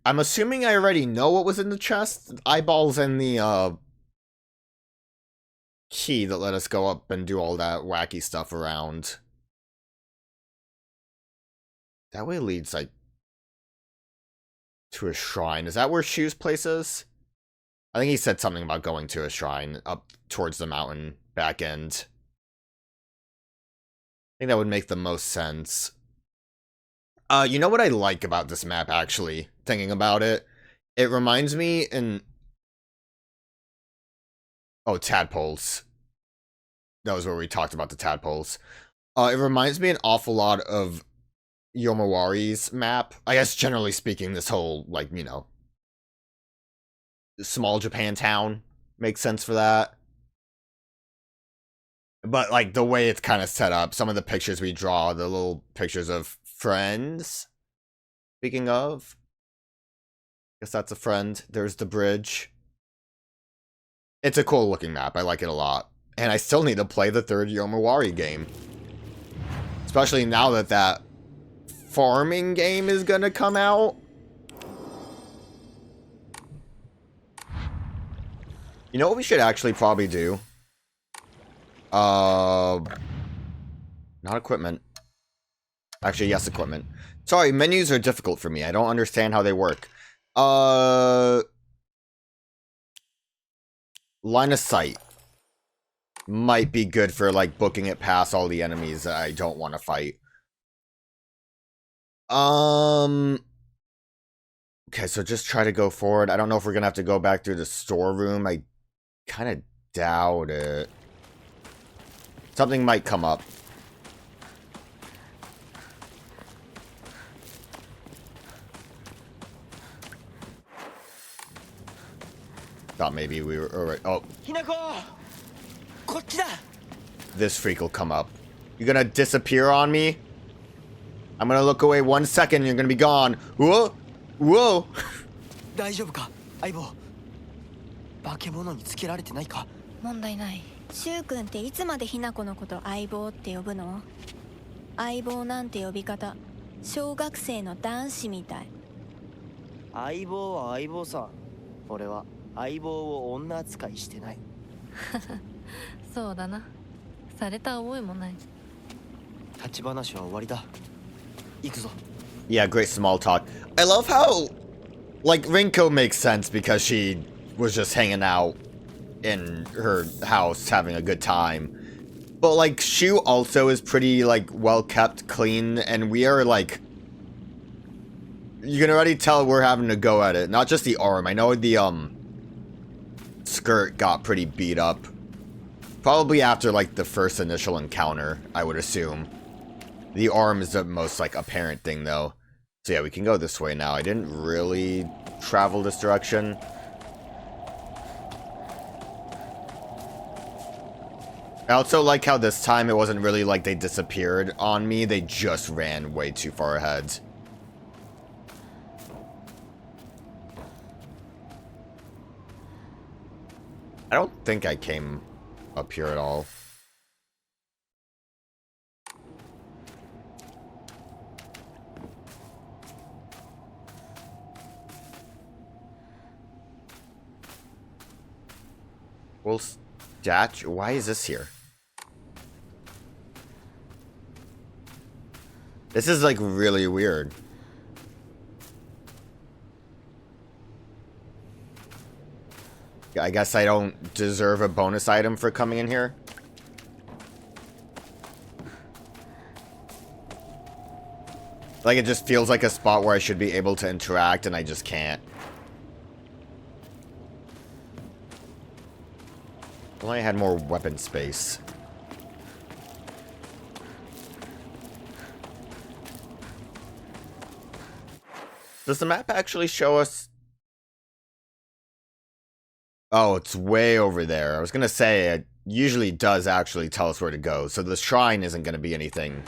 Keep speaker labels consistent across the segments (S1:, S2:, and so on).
S1: I'm assuming I already know what was in the chest. Eyeballs and the key that let us go up and do all that wacky stuff around. That way leads, like, to a shrine. Is that where Shu's place is? I think he said something about going to a shrine up towards the mountain back end. I think that would make the most sense. You know what I like about this map, actually? Thinking about it. It reminds me in... Oh, tadpoles. That was where we talked about the tadpoles. It reminds me an awful lot of Yomawari's map. I guess, generally speaking, this whole, like, you know, small Japan town makes sense for that. But, like, the way it's kind of set up, some of the pictures we draw, the little pictures of friends. Speaking of, guess that's a friend. There's the bridge. It's a cool looking map. I like it a lot. And I still need to play the third Yomawari game. Especially now that that farming game is gonna come out. You know what we should actually probably do? Not equipment. Actually, yes, equipment. Sorry, menus are difficult for me. I don't understand how they work. Line of sight. Might be good for, like, booking it past all the enemies that I don't want to fight. Okay, so just try to go forward. I don't know if we're gonna have to go back through the storeroom. I kind of doubt it. Something might come up. Thought maybe we were alright. Oh. Hinako! This freak will come up. You're gonna disappear on me? I'm gonna look away 1 second and you're gonna be gone. Whoa! Whoa!
S2: 大丈夫か相棒化け物につけられてないか
S3: 問題ないシュウ君っていつまでひなこのこと相棒って呼ぶの相棒なんて呼び方小学生の男子みたい
S2: 相棒は相棒さ俺は相棒を女扱いしてない
S4: そうだなされた覚えもない
S2: 立ち話は終わりだ行くぞ
S1: Yeah, great small talk. I love how, like, Rinko makes sense because she was just hanging out in her house having a good time. But, like, Shu also is pretty, like, well-kept, clean, and we are, like... You can already tell we're having to go at it. Not just the arm. I know the, skirt got pretty beat up. Probably after, like, the first initial encounter, I would assume. The arm is the most, like, apparent thing, though. So yeah, we can go this way now. I didn't really travel this direction. I also like how this time it wasn't really like they disappeared on me. They just ran way too far ahead. I don't think I came up here at all. Well, statue. Why is this here? This is, like, really weird. I guess I don't deserve a bonus item for coming in here. Like, it just feels like a spot where I should be able to interact, and I just can't. Well, I had more weapon space. Does the map actually show us? Oh, it's way over there. I was gonna say, it usually does actually tell us where to go, so the shrine isn't gonna be anything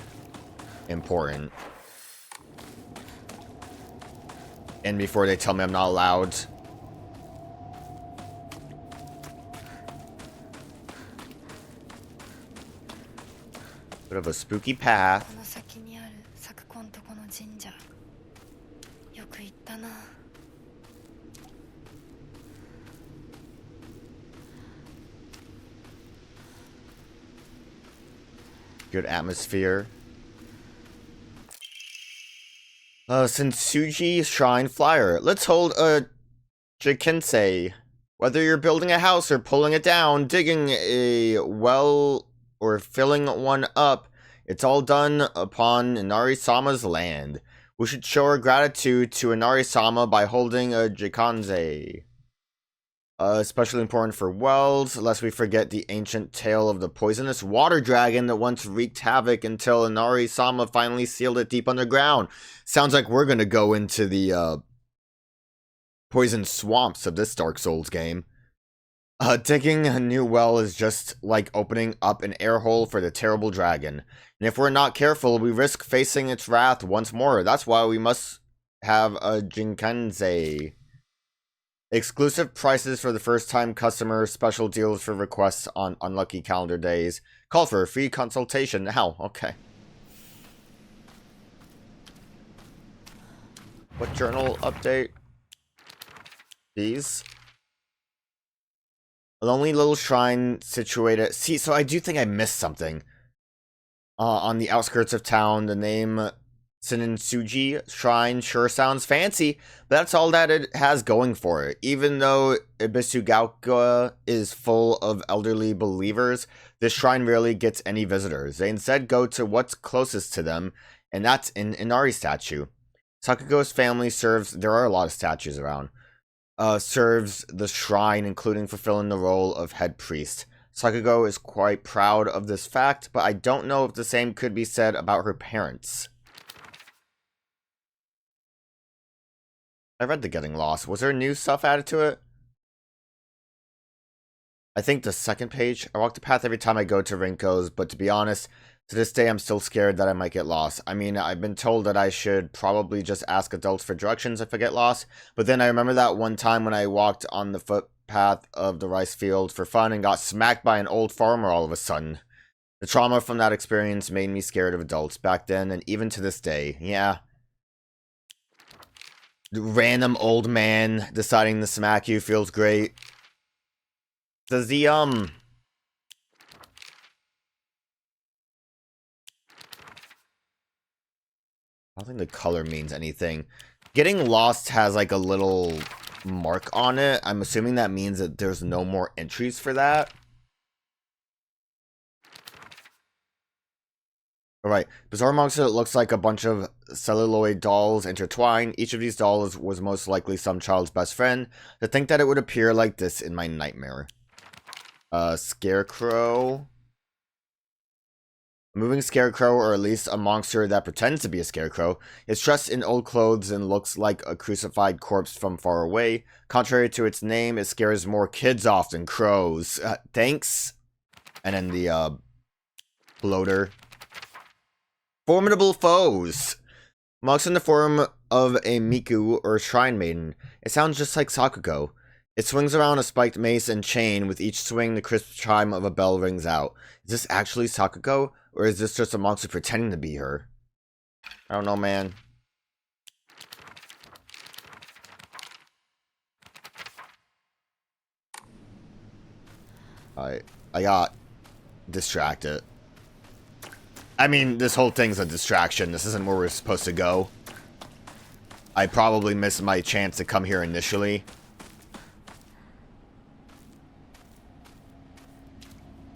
S1: important. And before they tell me I'm not allowed. Bit of a spooky path. Good atmosphere. Sensuji Shrine Flyer. Let's hold a Jikinsei. Whether you're building a house or pulling it down, digging a well, or filling one up, it's all done upon Inari-sama's land. We should show our gratitude to Inari-sama by holding a Jikanzei. Especially important for wells, lest we forget the ancient tale of the poisonous water dragon that once wreaked havoc until Inari-sama finally sealed it deep underground. Sounds like we're gonna go into the, poison swamps of this Dark Souls game. Digging a new well is just like opening up an air hole for the terrible dragon. And if we're not careful, we risk facing its wrath once more. That's why we must have a Jinkanzei. Exclusive prices for the first-time customers, special deals for requests on unlucky calendar days. Call for a free consultation now. Okay. What journal update? These? A lonely little shrine situated... See, so I do think I missed something. On the outskirts of town, the name Sensuji Shrine sure sounds fancy, but that's all that it has going for it. Even though Ebisugaoka is full of elderly believers, this shrine rarely gets any visitors. They instead go to what's closest to them, and that's an Inari statue. Sakugo's family serves... There are a lot of statues around. Serves the shrine, including fulfilling the role of head priest. Sakugo is quite proud of this fact, but I don't know if the same could be said about her parents. I read the Getting Lost. Was there new stuff added to it? I think the second page. I walk the path every time I go to Rinko's, but to be honest, to this day I'm still scared that I might get lost. I mean, I've been told that I should probably just ask adults for directions if I get lost, but then I remember that one time when I walked on the footpath of the rice field for fun and got smacked by an old farmer all of a sudden. The trauma from that experience made me scared of adults back then and even to this day. Yeah. The random old man deciding to smack you feels great. Does the, I don't think the color means anything. Getting lost has like a little mark on it. I'm assuming that means that there's no more entries for that. Alright, bizarre monster that looks like a bunch of celluloid dolls intertwined. Each of these dolls was most likely some child's best friend. To think that it would appear like this in my nightmare. Scarecrow. A moving scarecrow, or at least a monster that pretends to be a scarecrow, is dressed in old clothes and looks like a crucified corpse from far away. Contrary to its name, it scares more kids off than crows. Thanks. And then the, bloater. Formidable foes. Monks in the form of a Miku or shrine maiden. It sounds just like Sakugo. It swings around a spiked mace and chain. With each swing, the crisp chime of a bell rings out. Is this actually Sakugo? Or is this just a monster pretending to be her? I don't know, man. I got distracted. I mean, this whole thing's a distraction. This isn't where we're supposed to go. I probably missed my chance to come here initially.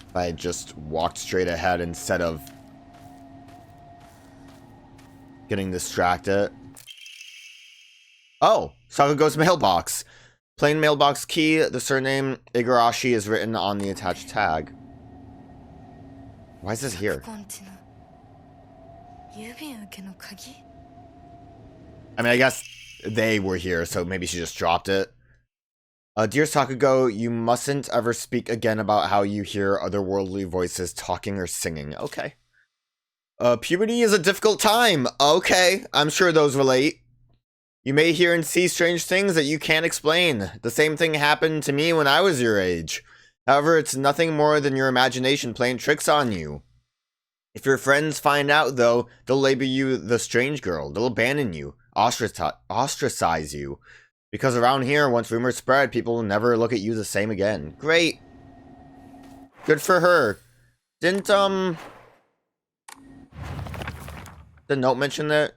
S1: If I had just walked straight ahead instead of getting distracted. Oh, Sakugo's mailbox. Plain mailbox key. The surname Igarashi is written on the attached tag. Why is this here? I mean, I guess they were here, so maybe she just dropped it. Dear Sakugo, you mustn't ever speak again about how you hear otherworldly voices talking or singing. Okay. Puberty is a difficult time. Okay, I'm sure those relate. You may hear and see strange things that you can't explain. The same thing happened to me when I was your age. However, it's nothing more than your imagination playing tricks on you. If your friends find out, though, they'll label you the strange girl. They'll abandon you, ostracize you. Because around here, once rumors spread, people will never look at you the same again. Great. Good for her. Didn't, the note mention that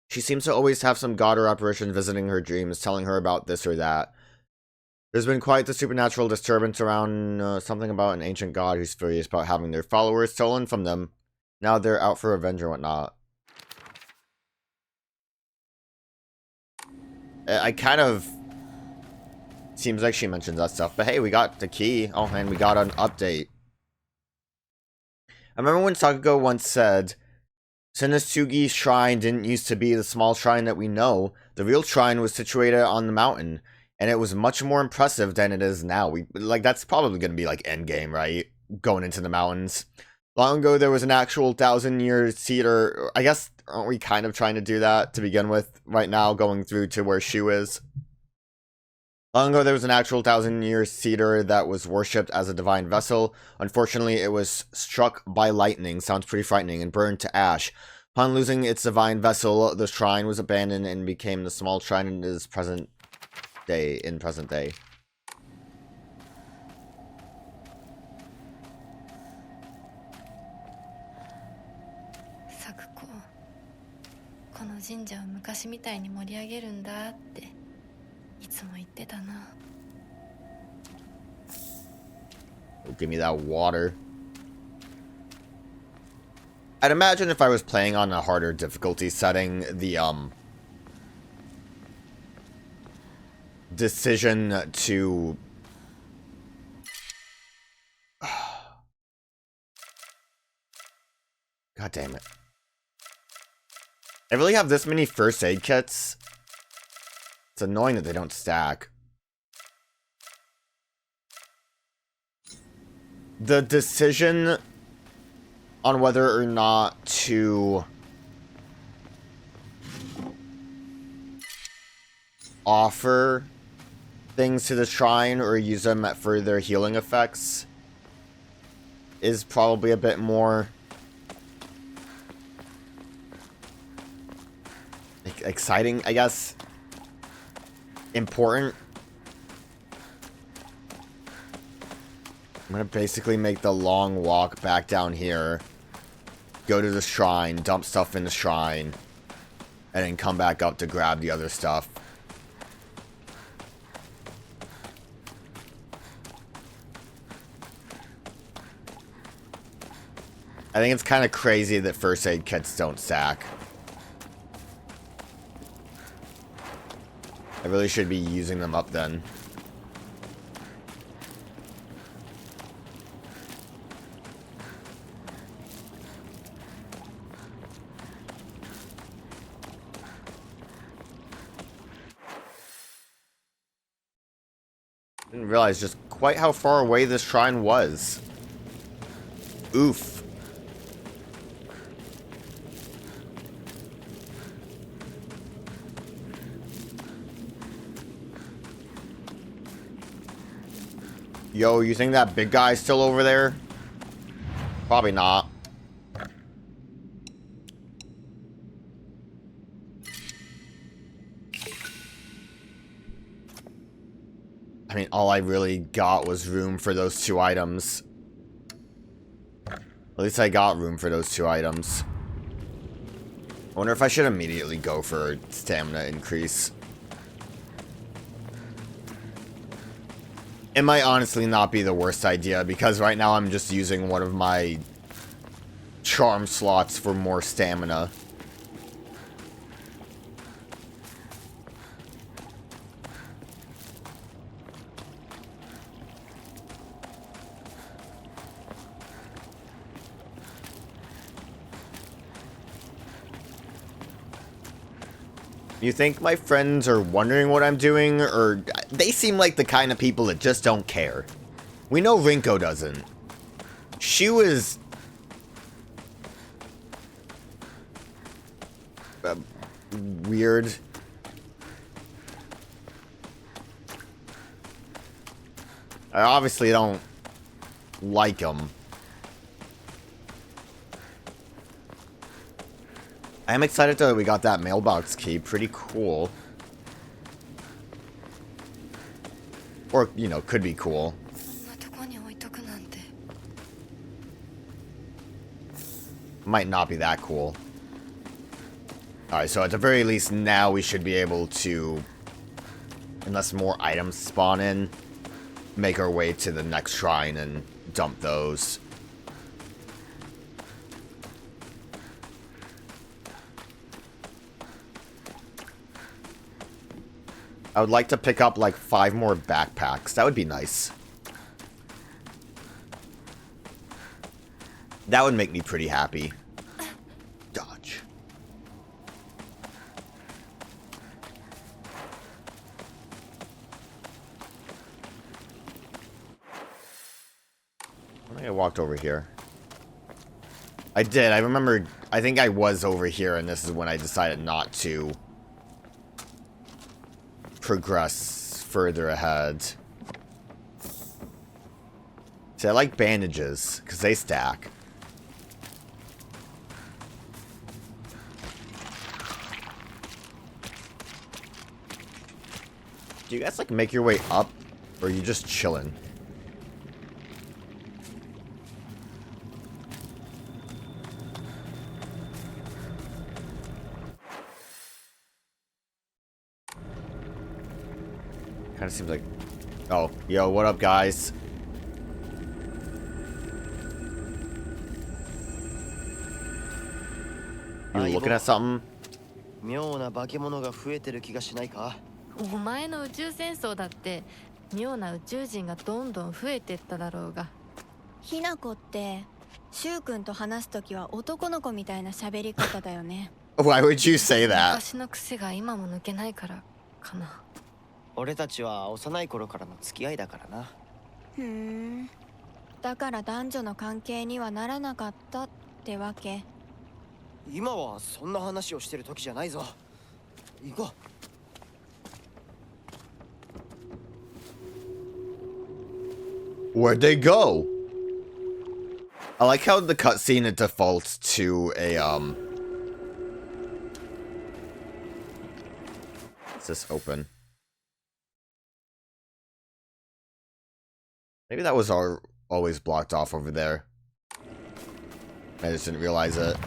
S1: she seems to always have some god or apparition visiting her dreams, telling her about this or that. There's been quite the supernatural disturbance around something about an ancient god who's furious about having their followers stolen from them. Now they're out for revenge or whatnot. I kind of... Seems like she mentions that stuff. But hey, we got the key. Oh, and we got an update. I remember when Sakugo once said, Senotsugi Shrine didn't used to be the small shrine that we know. The real shrine was situated on the mountain. And it was much more impressive than it is now. That's probably going to be like endgame, right? Going into the mountains. Long ago, there was an actual 1,000-year cedar. I guess, aren't we kind of trying to do that to begin with? Right now, going through to where Shu is. Long ago, there was an actual 1,000-year cedar that was worshipped as a divine vessel. Unfortunately, it was struck by lightning. Sounds pretty frightening. And burned to ash. Upon losing its divine vessel, the shrine was abandoned and became the small shrine in its present day.
S4: Sakuko, この神社を昔みたいに盛り上げるんだっていつも言ってたな。
S1: Give me that water. I'd imagine if I was playing on a harder difficulty setting, the decision to God damn it. I really have this many first aid kits. It's annoying that they don't stack. The decision on whether or not to offer things to the shrine or use them for their healing effects is probably a bit more exciting, I guess. Important. I'm gonna basically make the long walk back down here, go to the shrine, dump stuff in the shrine, and then come back up to grab the other stuff. I think it's kind of crazy that first aid kits don't stack. I really should be using them up then. Didn't realize just quite how far away this shrine was. Oof. Yo, you think that big guy's still over there? Probably not. I mean, all I really got was room for those 2 items. At least I got room for those 2 items. I wonder if I should immediately go for stamina increase. It might honestly not be the worst idea, because right now I'm just using one of my charm slots for more stamina. You think my friends are wondering what I'm doing, or they seem like the kind of people that just don't care. We know Rinko doesn't. She was weird. I obviously don't like him. I am excited that we got that mailbox key. Pretty cool. Or, you know, could be cool. Might not be that cool. Alright, so at the very least now we should be able to, unless more items spawn in, make our way to the next shrine and dump those. I would like to pick up like 5 more backpacks. That would be nice. That would make me pretty happy. Dodge. I think I walked over here. I did. I remember. I think I was over here, and this is when I decided not to progress further ahead. See, I like bandages, because they stack. Do you guys, like, make your way up, or are you just chilling? Kind of seems like... Oh, yo, what up, guys? You looking at something?
S2: 妙な化け物が増えてる気がしないか？
S4: お前の宇宙戦争だって妙な宇宙人がどんどん増えてっただろうが。
S3: ひなこってシュウ君と話すときは男の子みたいな喋り方だよね。
S1: Why would you say that?
S4: 昔の癖が今も抜けないからかな。
S2: 俺たちは幼い頃からの付き合いだからな。
S3: ふーん。だから男女の関係にはならなかったってわけ。
S2: 今はそんな話をしてる時じゃないぞ。行こ
S1: う。Where'd they go? I like how the cutscene it defaults to a Is this open? Maybe that was always blocked off over there. I just didn't realize it.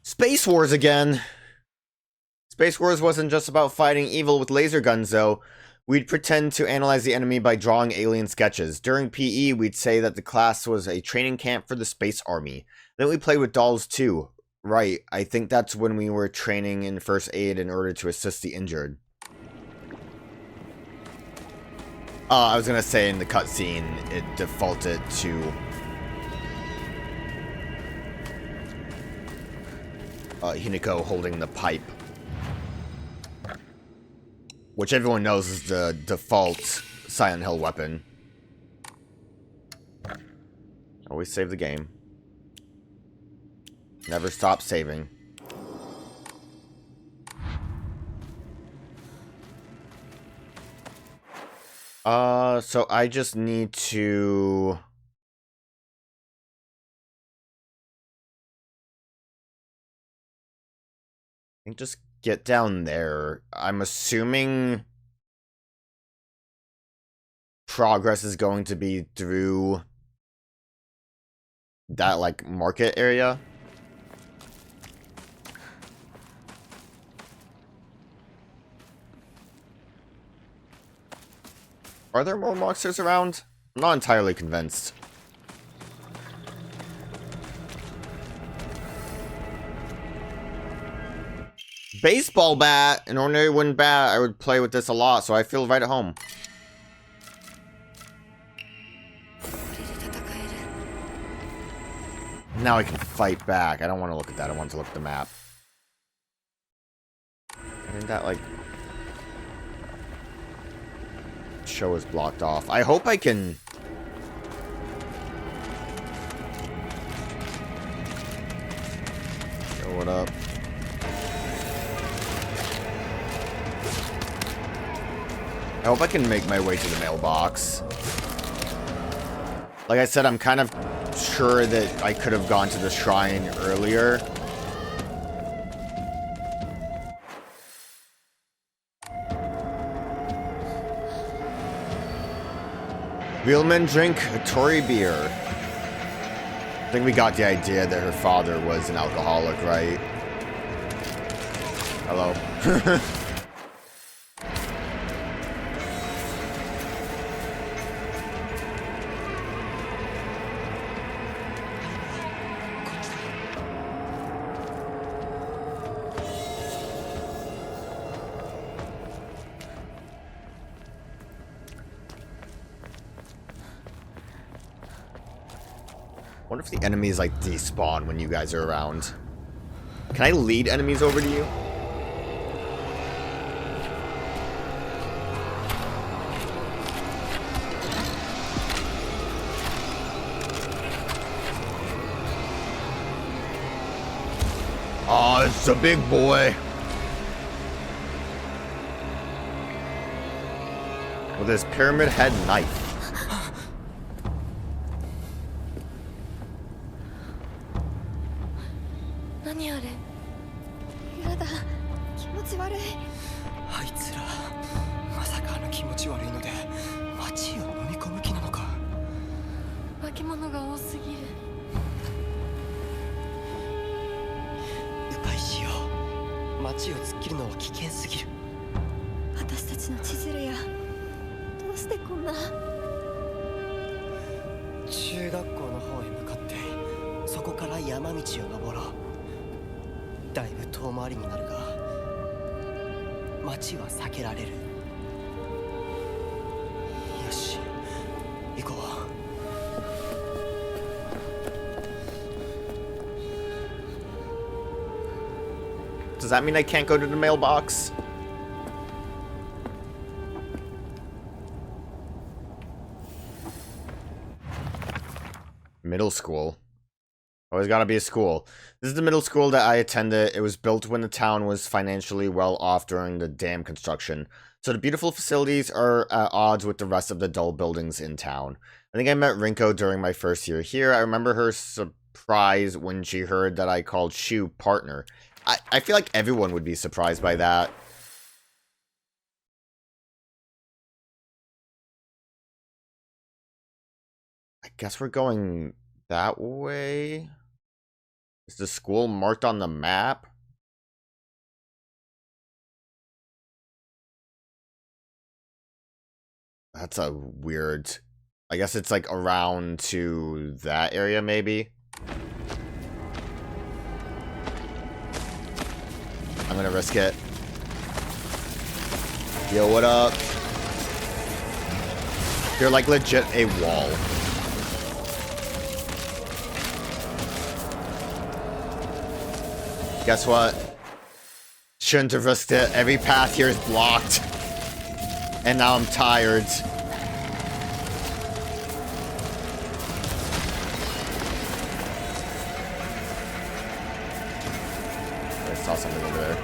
S1: Space Wars again! Space Wars wasn't just about fighting evil with laser guns, though. We'd pretend to analyze the enemy by drawing alien sketches. During PE, we'd say that the class was a training camp for the Space Army. Then we played with dolls, too. Right, I think that's when we were training in first aid in order to assist the injured. I was gonna say in the cutscene, it defaulted to Hinako holding the pipe, which everyone knows is the default Silent Hill weapon. Always save the game. Never stop saving. So I just need to... I think just get down there. I'm assuming progress is going to be through that, like, market area. Are there more monsters around? I'm not entirely convinced. Baseball bat! An ordinary wooden bat. I would play with this a lot, so I feel right at home. Now I can fight back. I don't want to look at that. I want to look at the map. Isn't that, like... show is blocked off. I hope I can... Yo, what up? I hope I can make my way to the mailbox. Like I said, I'm kind of sure that I could have gone to the shrine earlier. Real men drink Tory beer. I think we got the idea that her father was an alcoholic, right? Hello. Wonder if the enemies like despawn when you guys are around. Can I lead enemies over to you? Oh, it's a big boy. With his pyramid head knife.
S3: 何あれやだ気持ち悪い
S2: あいつらまさかあの気持ち悪いので街を飲み込む気なのか
S4: 化け物が多すぎる
S2: 迂回しよう街を突っ切るのは危険すぎる
S3: 私たちの千鶴やどうしてこんな
S2: 中学校の方へ向かってそこから山道を登ろうだいぶ遠回りになるが街は避けられるよし行こう
S1: Does that mean I can't go to the mailbox? Middle school. Always gotta be a school. This is the middle school that I attended. It was built when the town was financially well off during the dam construction. So the beautiful facilities are at odds with the rest of the dull buildings in town. I think I met Rinko during my first year here. I remember her surprise when she heard that I called Shu partner. I feel like everyone would be surprised by that. I guess we're going that way. Is the school marked on the map? That's a weird... I guess it's like around to that area, maybe? I'm gonna risk it. Yo, what up? You're like legit a wall. Guess what? Shouldn't have risked it. Every path here is blocked. And now I'm tired. I saw something over there.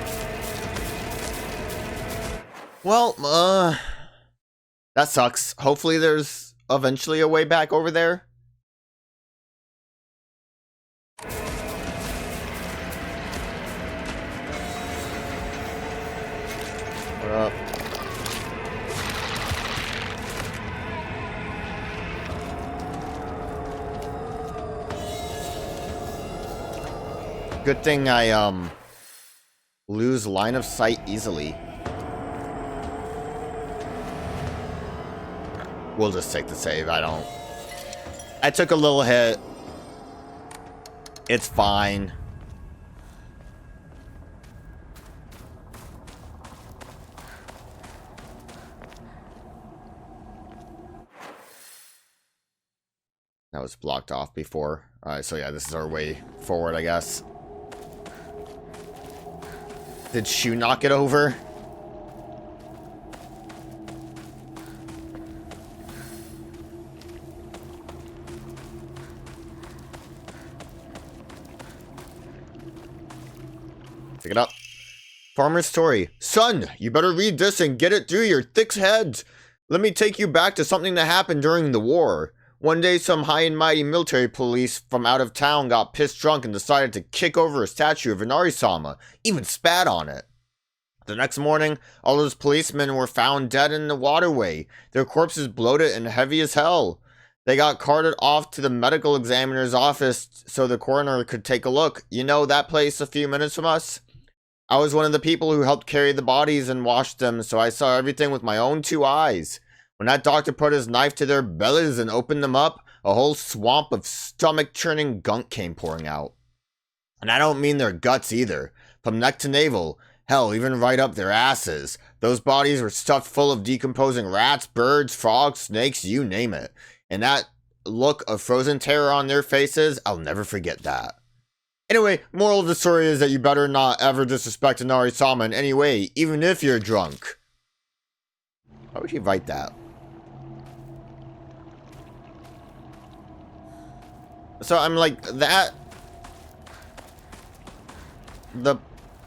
S1: Well, that sucks. Hopefully there's eventually a way back over there. What up? Good thing I, lose line of sight easily. We'll just take the save, I took a little hit. It's fine. That was blocked off before. Alright, so yeah, this is our way forward, I guess. Did Shu knock it over? Pick it up. Farmer's story. Son, you better read this and get it through your thick head. Let me take you back to something that happened during the war. One day, some high and mighty military police from out of town got pissed drunk and decided to kick over a statue of Inari-sama, even spat on it. The next morning, all those policemen were found dead in the waterway, their corpses bloated and heavy as hell. They got carted off to the medical examiner's office so the coroner could take a look. You know that place a few minutes from us? I was one of the people who helped carry the bodies and wash them, so I saw everything with my own 2 eyes. When that doctor put his knife to their bellies and opened them up, a whole swamp of stomach-churning gunk came pouring out. And I don't mean their guts either. From neck to navel, hell, even right up their asses. Those bodies were stuffed full of decomposing rats, birds, frogs, snakes, you name it. And that look of frozen terror on their faces, I'll never forget that. Anyway, moral of the story is that you better not ever disrespect Inari-sama in any way, even if you're drunk. Why would you write that? So I'm like, that... The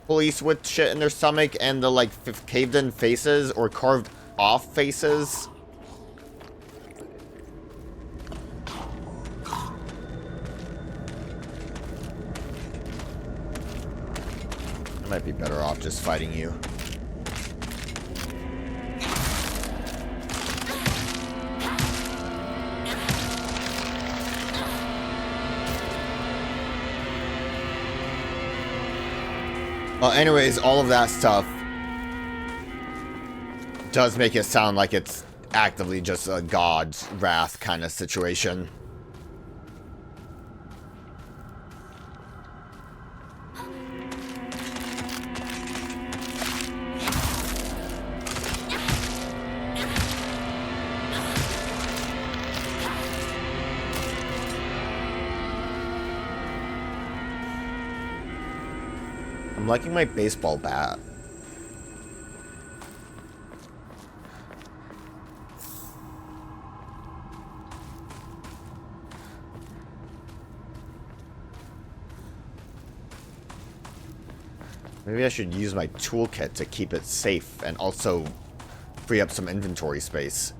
S1: police with shit in their stomach and the, like, caved in faces or carved off faces. I might be better off just fighting you. Well, anyways, all of that stuff does make it sound like it's actively just a God's wrath kind of situation. I'm liking my baseball bat. Maybe I should use my toolkit to keep it safe and also free up some inventory space.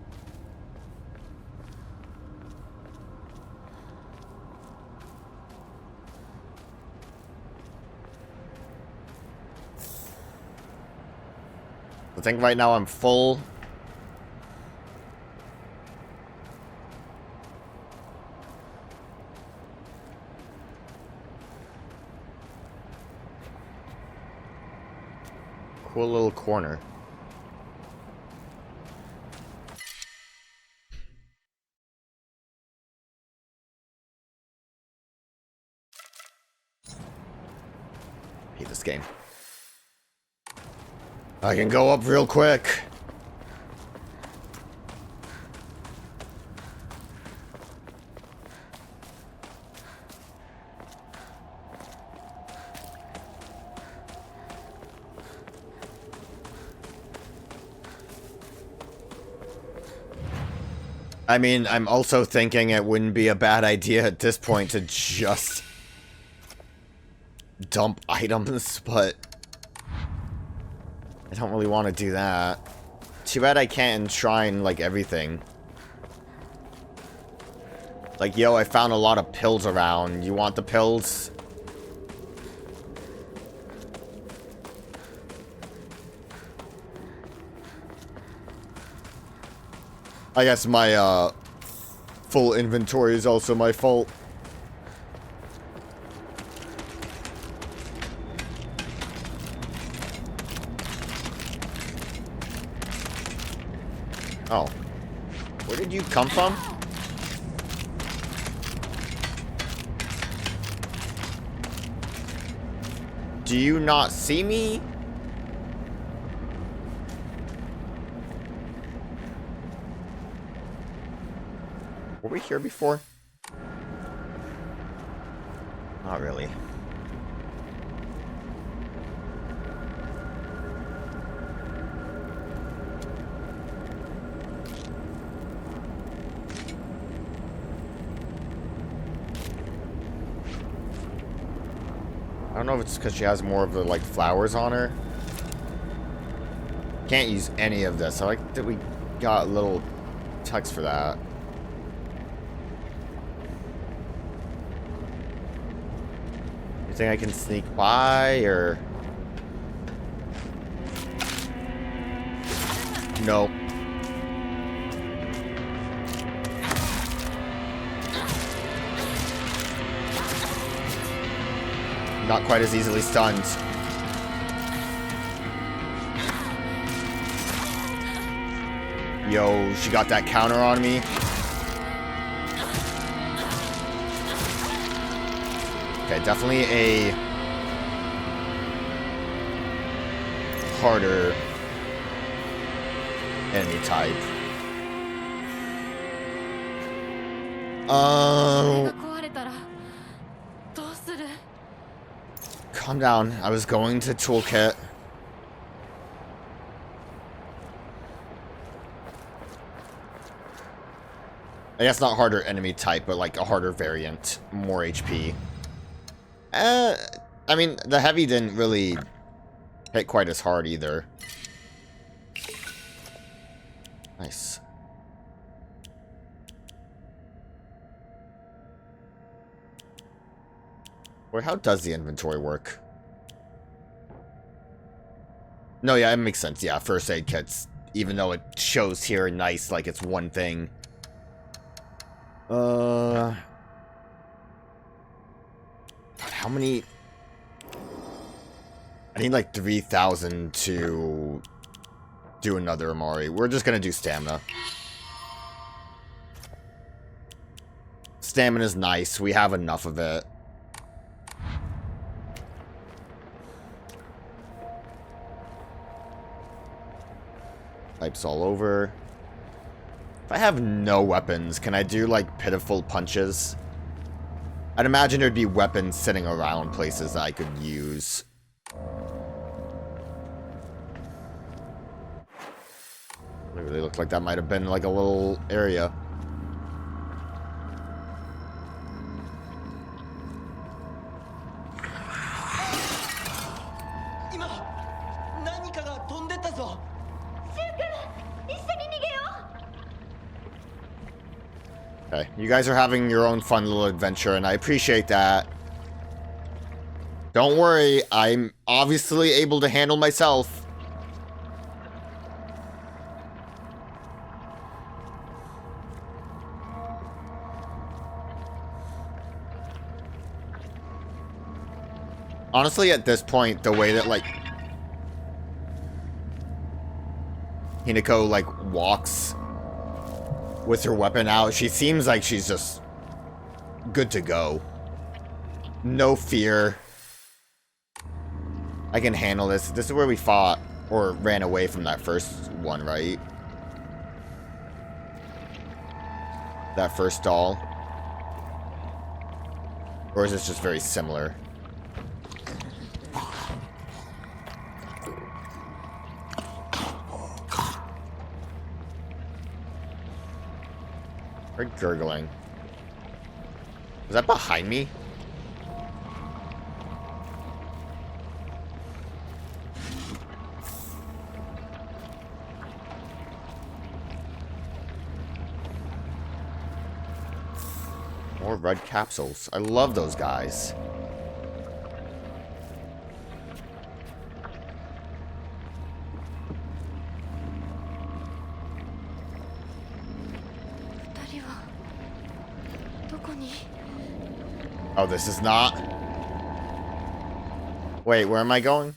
S1: I think right now I'm full. Cool little corner. Hate this game. I can go up real quick. I mean, I'm also thinking it wouldn't be a bad idea at this point to just dump items, but I don't really want to do that. Too bad I can't enshrine, like, everything. Like, yo, I found a lot of pills around. You want the pills? I guess my, full inventory is also my fault. Oh. Where did you come from? Do you not see me? Were we here before? Not really. I don't know if it's because she has more of the, like, flowers on her. Can't use any of this. I like that we got a little text for that. You think I can sneak by, or... Nope. Not quite as easily stunned. Yo, she got that counter on me. Okay, definitely a harder enemy type. Calm down. I was going to toolkit. I guess not harder enemy type, but like a harder variant. More HP. I mean, the heavy didn't really hit quite as hard either. Nice. Wait, how does the inventory work? No, yeah, it makes sense. Yeah, first aid kits. Even though it shows here nice, like it's one thing. How many? I need like 3,000 to do another Amari. We're just gonna do stamina. Stamina's nice. We have enough of it. Pipes all over. If I have no weapons, can I do like pitiful punches? I'd imagine there'd be weapons sitting around places that I could use. It really looked like that might have been like a little area. Okay, you guys are having your own fun little adventure, and I appreciate that. Don't worry, I'm obviously able to handle myself. Honestly, at this point, the way that, like, Hinako, like, walks with her weapon out, she seems like she's just good to go. No fear. I can handle this. This is where we fought, or ran away from that first one, right? That first doll. Or is this just very similar? Or gurgling. Was that behind me? More red capsules. I love those guys. Oh, this is not. Wait, where am I going?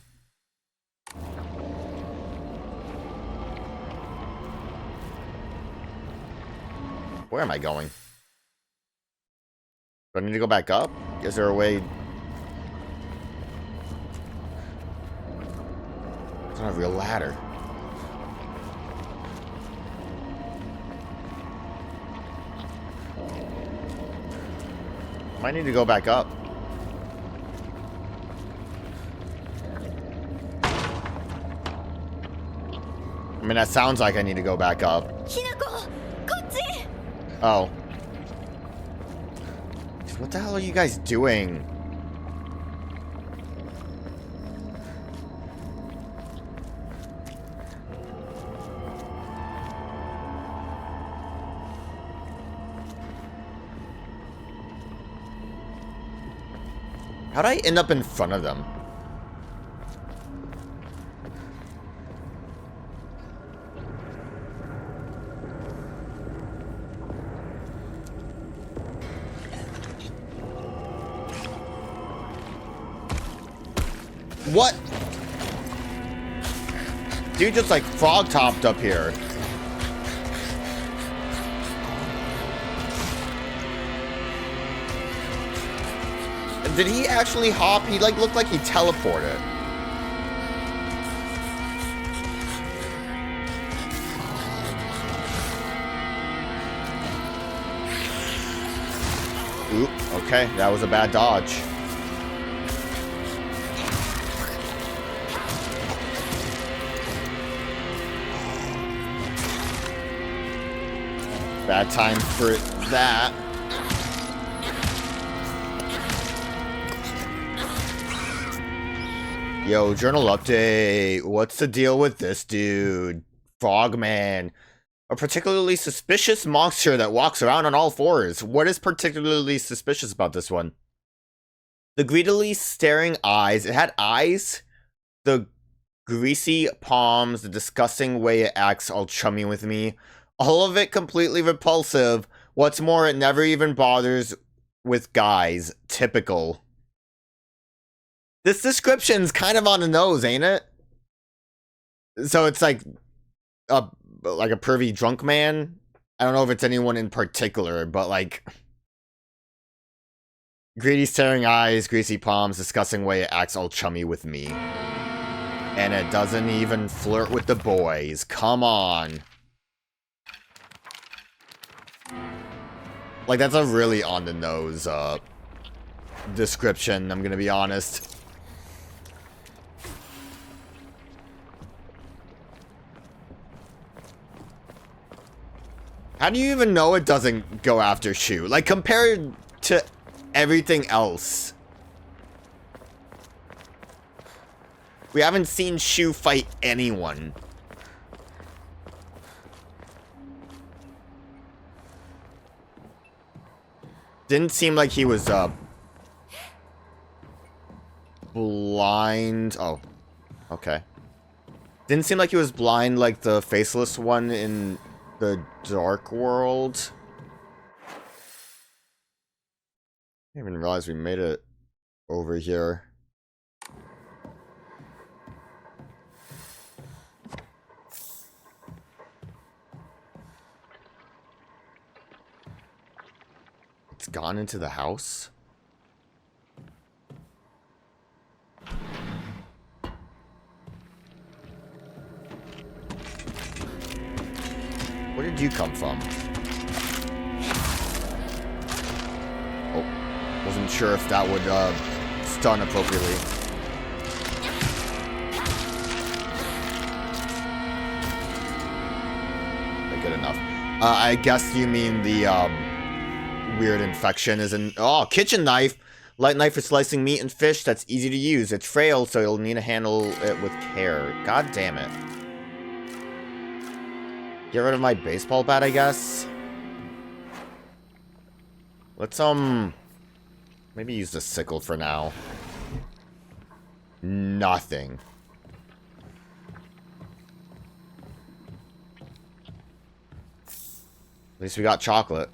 S1: Where am I going? Do I need to go back up? Is there a way? It's not a real ladder. Might need to go back up. I mean, that sounds like I need to go back up.
S3: Hinako, kotchi!
S1: Oh. What the hell are you guys doing? How'd I end up in front of them? What? Dude just like frog topped up here. did he actually hop? He like looked like he teleported. Oop, okay, that was a bad dodge. Bad time for that. Yo, journal update. What's the deal with this dude? Frogman. A particularly suspicious monster that walks around on all fours. What is particularly suspicious about this one? The greedily staring eyes. It had eyes. The greasy palms. The disgusting way it acts all chummy with me. All of it completely repulsive. What's more, it never even bothers with guys. Typical. This description's kind of on the nose, ain't it? So it's like a pervy drunk man. I don't know if it's anyone in particular, but like greedy staring eyes, greasy palms, disgusting way it acts all chummy with me. And it doesn't even flirt with the boys. Come on. Like, that's a really on the nose description, I'm gonna be honest. How do you even know it doesn't go after Shu? Like, compared to everything else. We haven't seen Shu fight anyone. Didn't seem like he was, blind. Oh, okay. Didn't seem like he was blind like the faceless one in the Dark World. I didn't even realize we made it over here. It's gone into the house? Where did you come from? Oh, wasn't sure if that would stun appropriately. Good enough. I guess you mean the weird infection is in... Oh, kitchen knife! Light knife for slicing meat and fish that's easy to use. It's frail, so you'll need to handle it with care. God damn it. Get rid of my baseball bat, I guess. Let's, maybe use the sickle for now. Nothing. At least we got chocolate.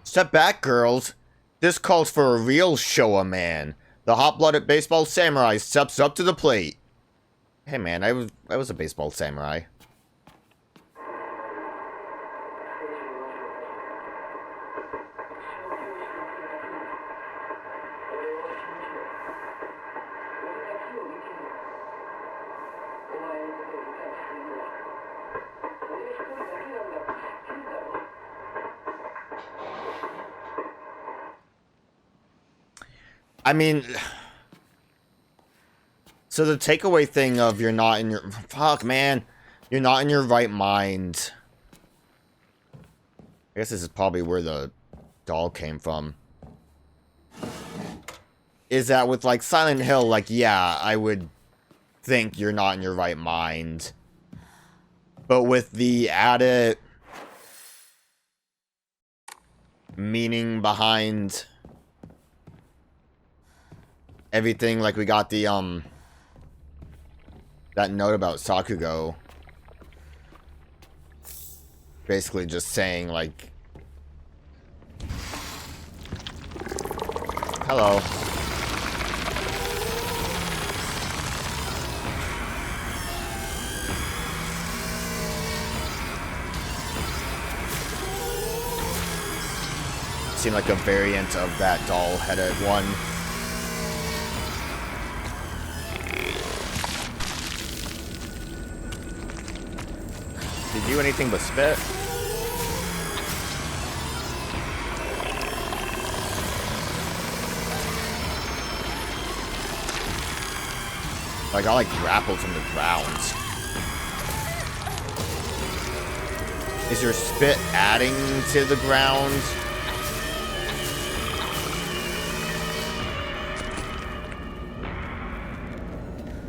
S1: Step back, girls. This calls for a real Showa man. The hot-blooded baseball samurai steps up to the plate. Hey man, I was a baseball samurai. I mean, so the takeaway thing of you're not in your... Fuck, man. You're not in your right mind. I guess this is probably where the doll came from. Is that with, like, Silent Hill, like, yeah, I would think you're not in your right mind. But with the added meaning behind... everything, like we got the, that note about Sakugo. Basically just saying, like... Hello. seem like a variant of that doll-headed one. Did you do anything but spit? I got like grappled from the ground. Is your spit adding to the ground?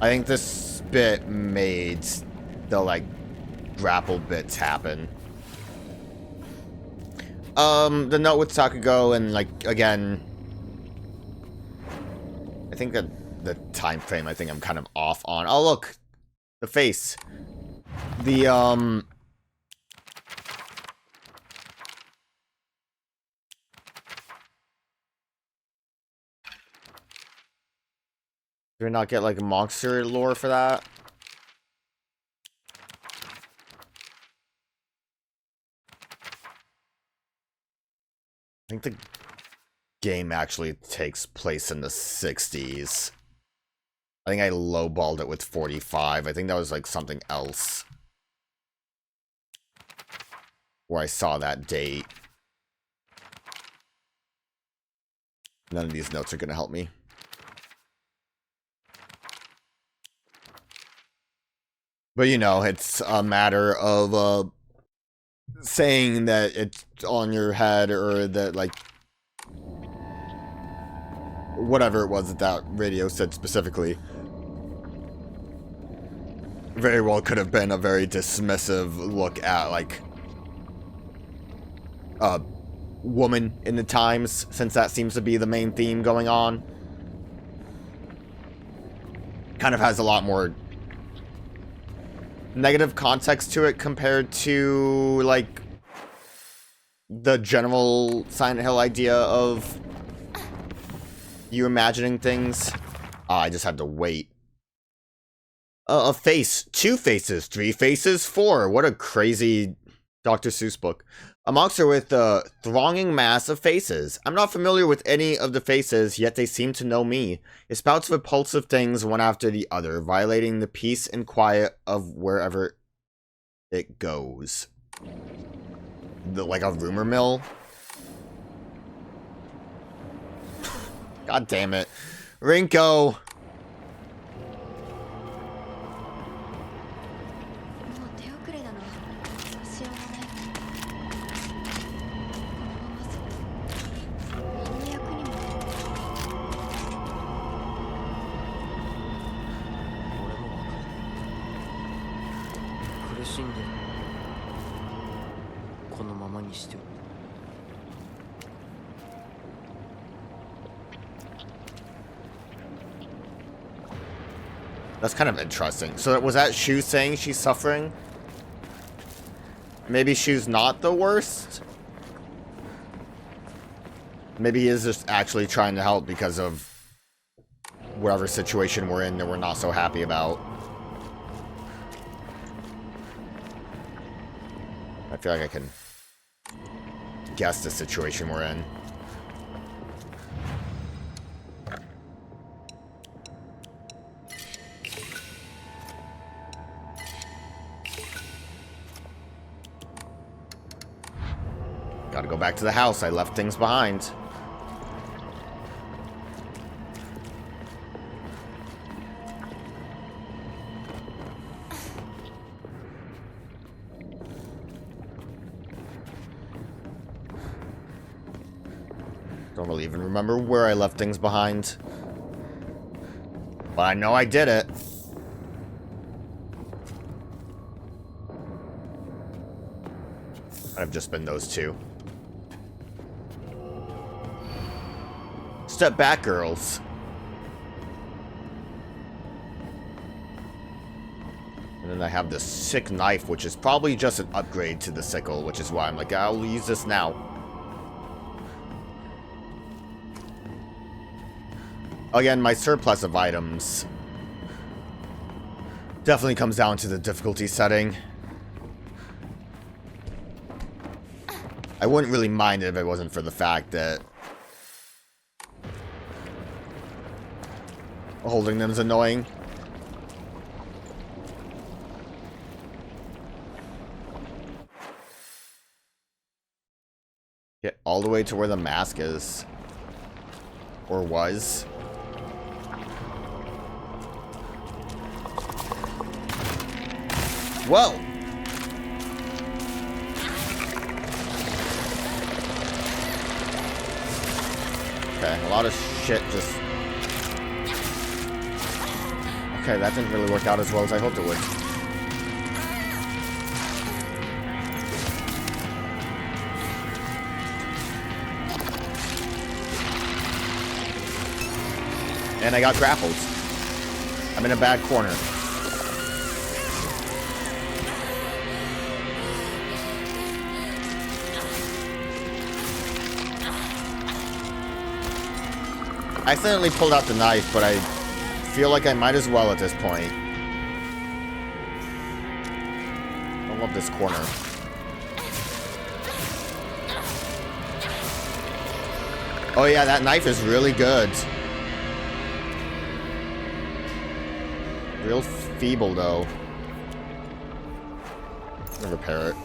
S1: I think the spit made the like grapple bits happen. The note with Sakugo and like again, I think that the time frame I think I'm kind of off on. Oh look, the face. The do we not get like a monster lore for that? I think the game actually takes place in the 60s. I think I lowballed it with 45. I think that was like something else where I saw that date. None of these notes are going to help me. But you know, it's a matter of saying that it's on your head or that like whatever it was that that radio said specifically very well could have been a very dismissive look at like a woman in the times, since that seems to be the main theme going on. Kind of has a lot more negative context to it compared to like the general Silent Hill idea of you imagining things. Oh, I just had to wait. A face, 2 faces, 3 faces, 4. What a crazy Dr. Seuss book. A monster with a thronging mass of faces. I'm not familiar with any of the faces, yet they seem to know me. It spouts repulsive things one after the other, violating the peace and quiet of wherever it goes. Like a rumor mill? God damn it. Rinko! That's kind of interesting. So was that Shu saying she's suffering? Maybe Shu's not the worst? Maybe he is just actually trying to help because of whatever situation we're in that we're not so happy about. I feel like I can guess the situation we're in. Gotta go back to the house. I left things behind. Don't really even remember where I left things behind. But I know I did it. I've just been those 2. Step back, girls. And then I have this sick knife, which is probably just an upgrade to the sickle, which is why I'm like, I'll use this now. Again, my surplus of items definitely comes down to the difficulty setting. I wouldn't really mind it if it wasn't for the fact that holding them is annoying. Get all the way to where the mask is. Or was. Whoa! Okay, a lot of shit just... Okay, that didn't really work out as well as I hoped it would. And I got grappled. I'm in a bad corner. I accidentally pulled out the knife, but I feel like I might as well at this point. I love this corner. Oh yeah, that knife is really good. Real feeble though. I'll repair it.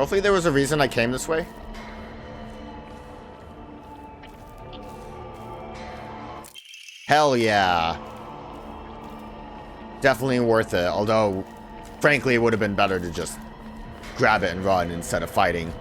S1: Hopefully there was a reason I came this way. Hell yeah. Definitely worth it. Although, frankly, it would have been better to just grab it and run instead of fighting.